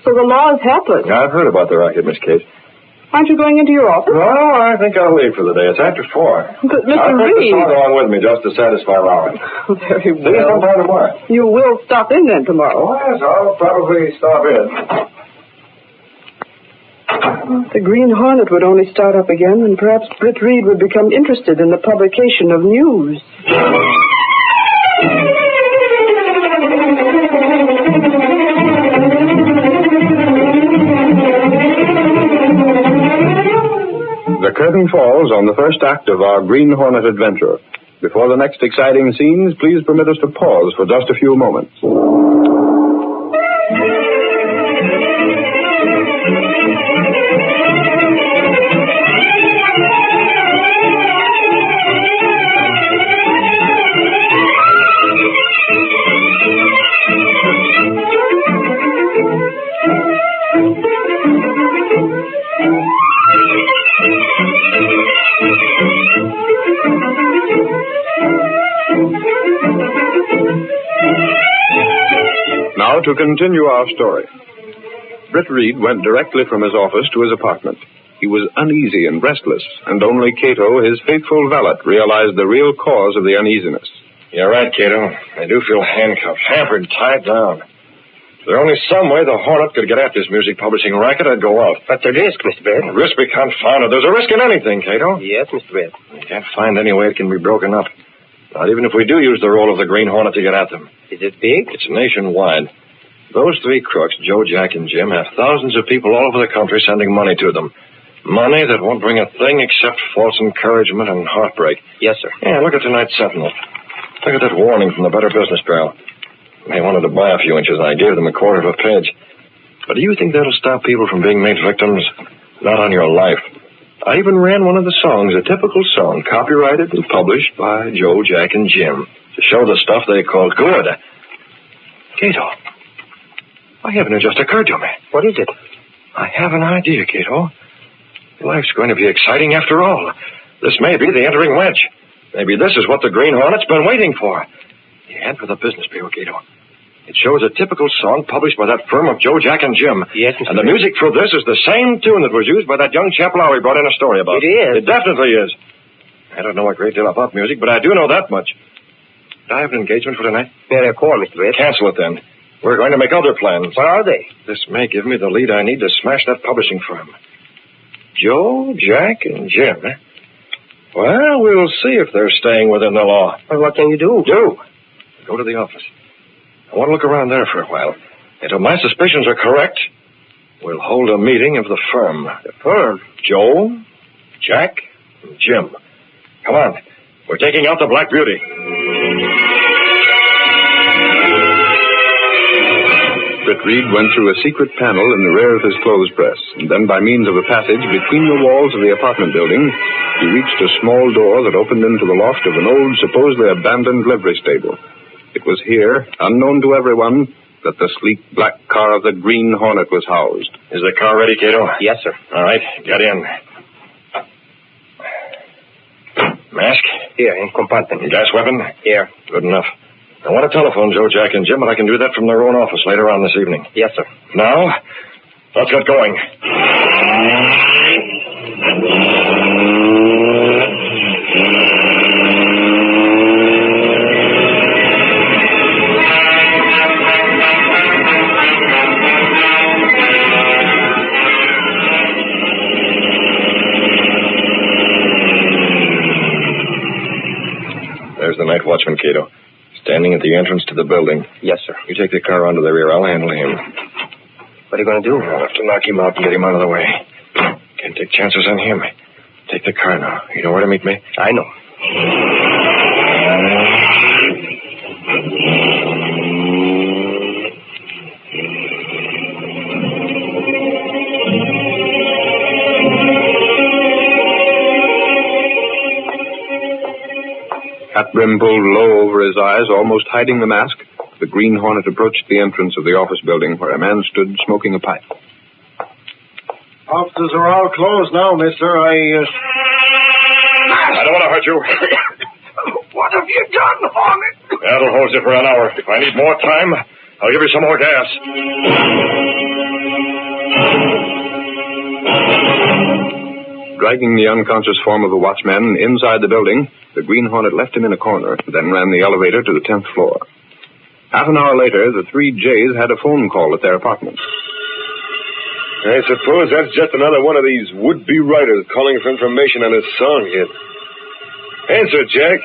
So the law is helpless. I've heard about the racket, Miss Case. Aren't you going into your office? No, I think I'll leave for the day. It's after 4. But, Mr. I'll take Reed... the song along with me just to satisfy Lowry. Very well. See you sometime tomorrow. You will stop in then tomorrow. Oh, yes, I'll probably stop in. If the Green Hornet would only start up again, and perhaps Britt Reed would become interested in the publication of news. The curtain falls on the first act of our Green Hornet adventure. Before the next exciting scenes, please permit us to pause for just a few moments. Now to continue our story. Britt Reed went directly from his office to his apartment. He was uneasy and restless, and only Cato, his faithful valet, realized the real cause of the uneasiness. You're right, Cato. I do feel handcuffed, hampered, tied down. If there were only some way the Hornet could get at this music publishing racket, I'd go out. But the risk, Mr. Brett. Risk be confounded. There's a risk in anything, Cato. Yes, Mr. Brett. You can't find any way it can be broken up. Not even if we do use the role of the Green Hornet to get at them. Is it big? It's nationwide. Those 3 crooks, Joe, Jack, and Jim, have thousands of people all over the country sending money to them. Money that won't bring a thing except false encouragement and heartbreak. Yes, sir. Yeah, look at tonight's Sentinel. Look at that warning from the Better Business Bureau. They wanted to buy a few inches, and I gave them a quarter of a page. But do you think that'll stop people from being made victims? Not on your life. I even ran one of the songs, a typical song, copyrighted and published by Joe, Jack, and Jim, to show the stuff they called good. Cato, why haven't it just occurred to me? What is it? I have an idea, Cato. Life's going to be exciting after all. This may be the entering wedge. Maybe this is what the Green Hornet's been waiting for. The ad for the Business Bureau, Cato. It shows a typical song published by that firm of Joe, Jack, and Jim. Yes, Mr. And the music for this is the same tune that was used by that young chap Lowry brought in a story about. It is. It definitely is. I don't know a great deal about music, but I do know that much. Do I have an engagement for tonight? Very call, Mr. Brett. Cancel it then. We're going to make other plans. What are they? This may give me the lead I need to smash that publishing firm. Joe, Jack, and Jim. Well, we'll see if they're staying within the law. Well, what can you do? Go to the office. I want to look around there for a while. And if my suspicions are correct, we'll hold a meeting of the firm. The firm? Joe, Jack, and Jim. Come on. We're taking out the Black Beauty. Britt Reed went through a secret panel in the rear of his clothes press, and then by means of a passage between the walls of the apartment building, he reached a small door that opened into the loft of an old, supposedly abandoned livery stable. It was here, unknown to everyone, that the sleek black car of the Green Hornet was housed. Is the car ready, Cato? Yes, sir. All right, get in. Mask? Here, in compartment. Gas weapon? Here. Good enough. I want to telephone Joe, Jack, and Jim, but I can do that from their own office later on this evening. Yes, sir. Now, let's get going. There's the night watchman, Cato. Standing at the entrance to the building. Yes, sir. You take the car onto the rear. I'll handle him. What are you going to do? I'll have to knock him out and get him out of the way. Can't take chances on him. Take the car now. You know where to meet me? I know. Hat brim pulled low over his eyes, almost hiding the mask, the Green Hornet approached the entrance of the office building where a man stood smoking a pipe. Offices are all closed now, mister. I don't want to hurt you. What have you done, Hornet? That'll hold you for an hour. If I need more time, I'll give you some more gas. Dragging the unconscious form of the watchman inside the building, the Green Hornet left him in a corner, then ran the elevator to the 10th floor. Half an hour later, the three Jays had a phone call at their apartment. I suppose that's just another one of these would-be writers calling for information on his song hit. Answer, Jack.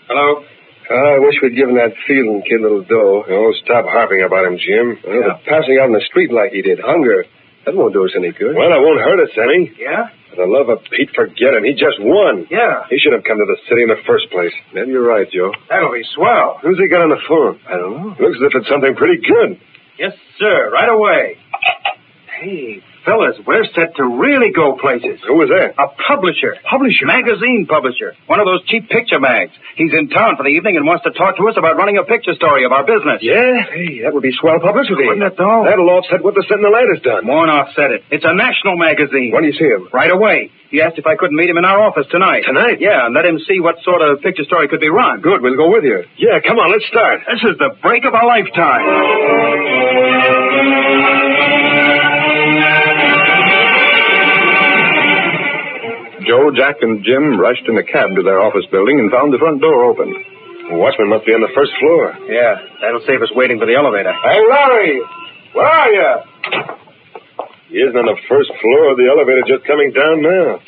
Hello? I wish we'd given that Fielding kid a little dough. Oh, stop harping about him, Jim. But passing out in the street like he did, hunger, that won't do us any good. Well, it won't hurt us any. Yeah? For the love of Pete, forget him. He just won. Yeah. He should have come to the city in the first place. Maybe you're right, Joe. That'll be swell. Who's he got on the phone? I don't know. Looks as if it's something pretty good. Yes, sir. Right away. Hey, fellas, we're set to really go places. Who was that? A publisher. Publisher? Magazine publisher. One of those cheap picture mags. He's in town for the evening and wants to talk to us about running a picture story of our business. Yeah? Hey, that would be swell publicity. Wouldn't it, though? That'll offset what the Sentinel ad has done. Won't offset it. It's a national magazine. When do you see him? Right away. He asked if I couldn't meet him in our office tonight. Tonight? Yeah, and let him see what sort of picture story could be run. Good, we'll go with you. Yeah, come on, let's start. This is the break of a lifetime. Joe, Jack, and Jim rushed in a cab to their office building and found the front door open. The watchman must be on the first floor. Yeah, that'll save us waiting for the elevator. Hey, Larry! Where are you? He isn't on the first floor. The elevator just coming down now.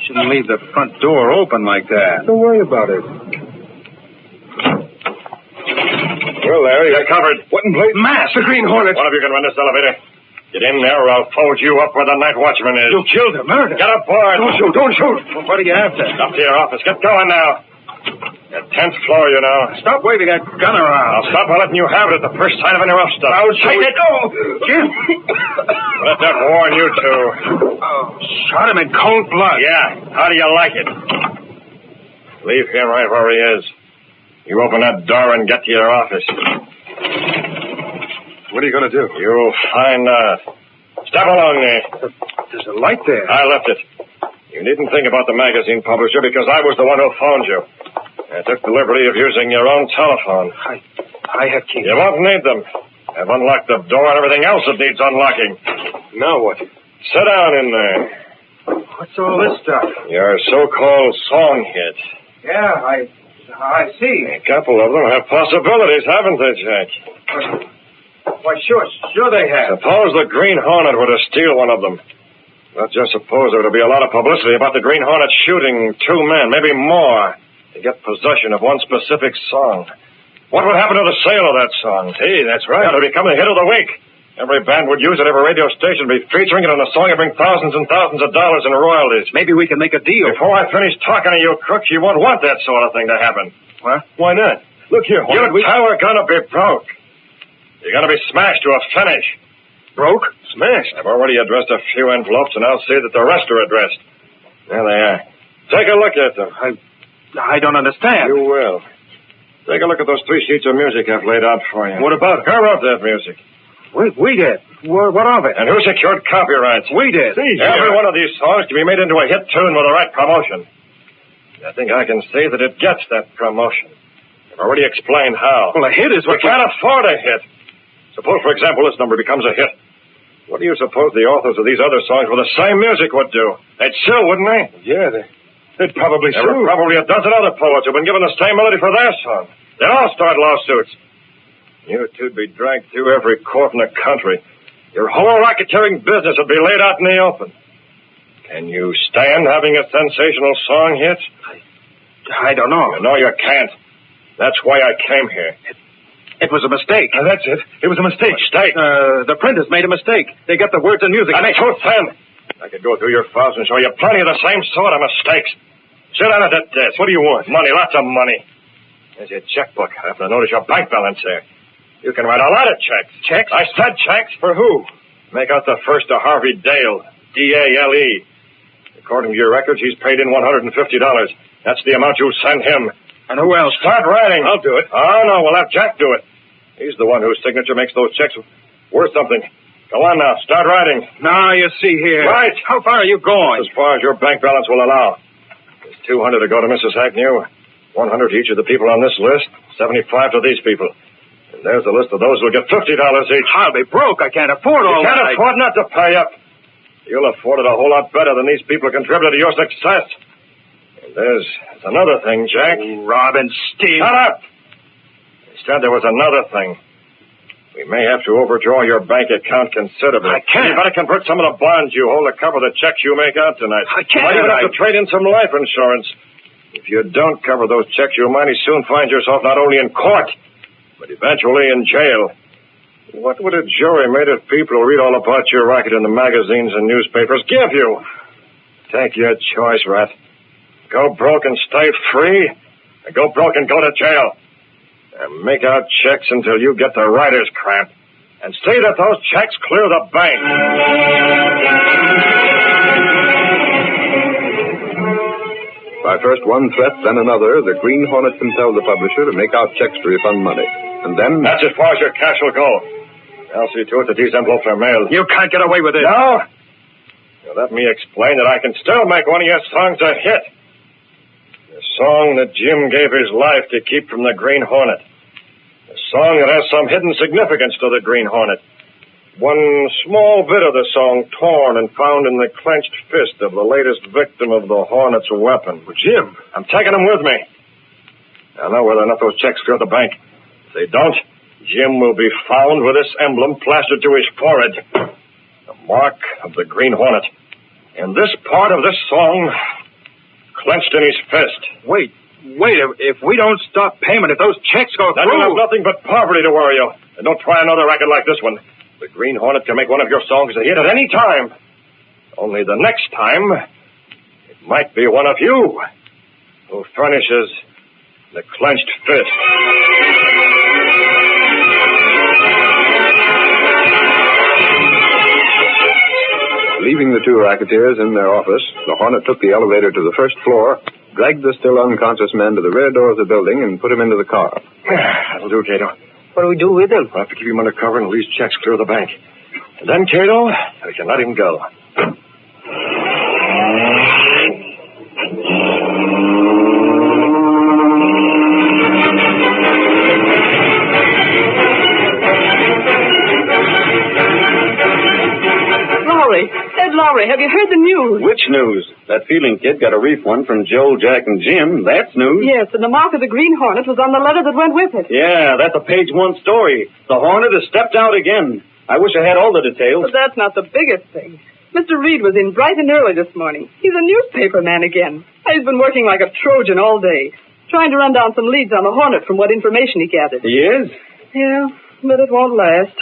Shouldn't leave the front door open like that. Don't worry about it. Well, Larry, you're covered. What in place? Master Green Hornet. One of you can run this elevator. Get in there or I'll fold you up where the night watchman is. You killed him, murder. Get aboard. Don't shoot, don't shoot. Well, what are you after? Up to your office. Get going now. You're 10th floor, you know. Stop waving that gun around. I'll stop by letting you have it at the first sign of any rough stuff. I'll shoot it. Oh, Jim. Let that warn you two. Oh, shot him in cold blood. Yeah. How do you like it? Leave him right where he is. You open that door and get to your office. What are you going to do? You'll find out. Step along there. There's a light there. I left it. You needn't think about the magazine publisher because I was the one who phoned you. I took the liberty of using your own telephone. I have keys. You won't need them. I've unlocked the door and everything else that needs unlocking. Now what? Sit down in there. What's all this stuff? Your so-called song hit. Yeah, I see. A couple of them have possibilities, haven't they, Jack? Why, sure they have. Suppose the Green Hornet were to steal one of them. Not just suppose there would be a lot of publicity about the Green Hornet shooting two men, maybe more, to get possession of one specific song. What would happen to the sale of that song? Hey, that's right. It would become the hit of the week. Every band would use it, every radio station would be featuring it on a song and bring thousands and thousands of dollars in royalties. Maybe we can make a deal. Before I finish talking to you crooks, you won't want that sort of thing to happen. What? Why not? Look here, Your tower gonna be broke. You're gonna be smashed to a finish. Broke? Smashed? I've already addressed a few envelopes, and I'll see that the rest are addressed. There they are. Take a look at them. I don't understand. You will. Take a look at those 3 sheets of music I've laid out for you. What about it? Who wrote that music? We did. What of it? And who secured copyrights? We did. Every one of these songs can be made into a hit tune with the right promotion. I think I can say that it gets that promotion. If I've already explained how. Well, a hit is what... We can't afford a hit. Suppose, for example, this number becomes a hit. What do you suppose the authors of these other songs with the same music would do? They'd sue, wouldn't they? Yeah, they'd probably There were probably a dozen other poets who've been given the same melody for their song. They'd all start lawsuits. You two'd be dragged through every court in the country. Your whole racketeering business would be laid out in the open. Can you stand having a sensational song hit? I don't know. You know you can't. That's why I came here. It was a mistake. That's it. It was a mistake. Mistake? The printers made a mistake. They got the words and music. That's too thin. I could go through your files and show you plenty of the same sort of mistakes. Sit down at that desk. What do you want? Money, lots of money. There's your checkbook. I happen to notice your bank balance there. You can write a lot of checks. Checks? I said checks. For who? Make out the first to Harvey Dale, D-A-L-E. According to your records, he's paid in $150. That's the amount you send him. And who else? Start writing. I'll do it. Oh, no, we'll have Jack do it. He's the one whose signature makes those checks worth something. Go on now, start writing. Now, you see here. Right. How far are you going? As far as your bank balance will allow. There's $200 to go to Mrs. Hacknew, $100 to each of the people on this list, $75 to these people. And there's a list of those who'll get $50 each. I'll be broke. I can't afford all You can't that. afford not to pay up. You'll afford it a whole lot better than these people contributed to your success. And there's another thing, Jack. Robin Steve. Shut up! Instead, there was another thing. We may have to overdraw your bank account considerably. I can't. You better convert some of the bonds you hold to cover the checks you make out tonight. I can't. You might even have to trade in some life insurance. If you don't cover those checks, you'll mighty soon find yourself not only in court, but eventually in jail. What would a jury made of people who read all about your racket in the magazines and newspapers give you? Take your choice, Rat. Go broke and stay free, or go broke and go to jail. And make out checks until you get the writer's cramp. And see that those checks clear the bank. By first one threat, then another, the Green Hornet compelled the publisher to make out checks to refund money. And then... That's as far as your cash will go. I'll see to it that these envelopes are mailed. You can't get away with it. No? Now, let me explain that I can still make one of your songs a hit. The song that Jim gave his life to keep from the Green Hornet. A song that has some hidden significance to the Green Hornet. One small bit of the song torn and found in the clenched fist of the latest victim of the Hornet's weapon. Well, Jim. I'm taking him with me. I know whether or not those checks clear the bank. If they don't, Jim will be found with this emblem plastered to his forehead. The mark of the Green Hornet. And this part of this song clenched in his fist. Wait. If we don't stop payment, if those checks go Then through... you'll have nothing but poverty to worry you. And don't try another racket like this one. The Green Hornet can make one of your songs a hit at any time. Only the next time, it might be one of you who furnishes the clenched fist. Leaving the two racketeers in their office, the Hornet took the elevator to the first floor, dragged the still unconscious man to the rear door of the building, and put him into the car. That'll do, Cato. What do we do with him? We'll have to keep him under cover until these checks clear the bank. And then, Cato, we can let him go. Lowry, have you heard the news? Which news? That Fielding kid got a refund from Joe, Jack, and Jim. That's news. Yes, and the mark of the Green Hornet was on the letter that went with it. Yeah, that's a page one story. The Hornet has stepped out again. I wish I had all the details. But that's not the biggest thing. Mr. Reed was in bright and early this morning. He's a newspaper man again. He's been working like a Trojan all day, trying to run down some leads on the Hornet from what information he gathered. He is? Yeah, but it won't last.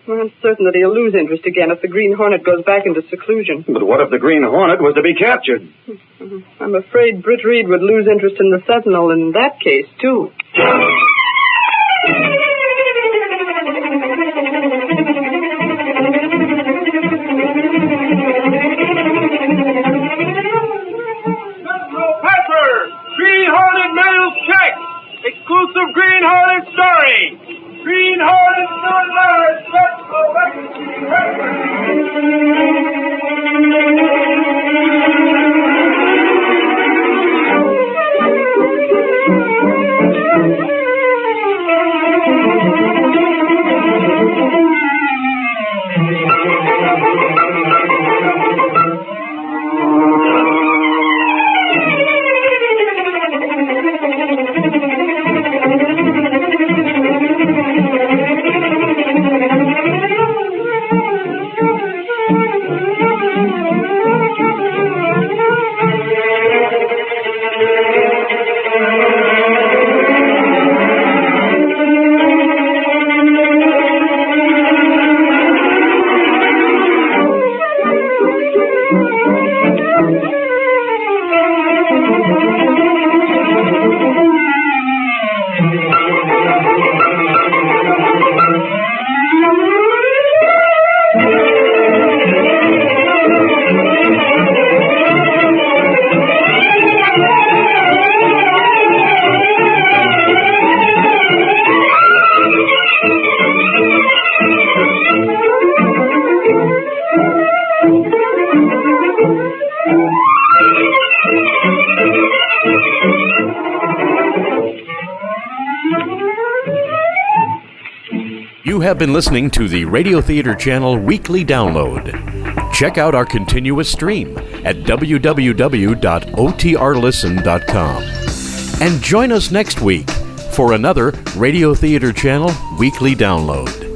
I'm certain that he'll lose interest again if the Green Hornet goes back into seclusion. But what if the Green Hornet was to be captured? I'm afraid Britt Reed would lose interest in the Sentinel in that case, too. Professor! Green Hornet mails check! Exclusive Green Hornet story! Green Hornet still alive! Let's go back to You have been listening to the Radio Theater Channel Weekly Download. Check out our continuous stream at www.otrlisten.com. And join us next week for another Radio Theater Channel Weekly Download.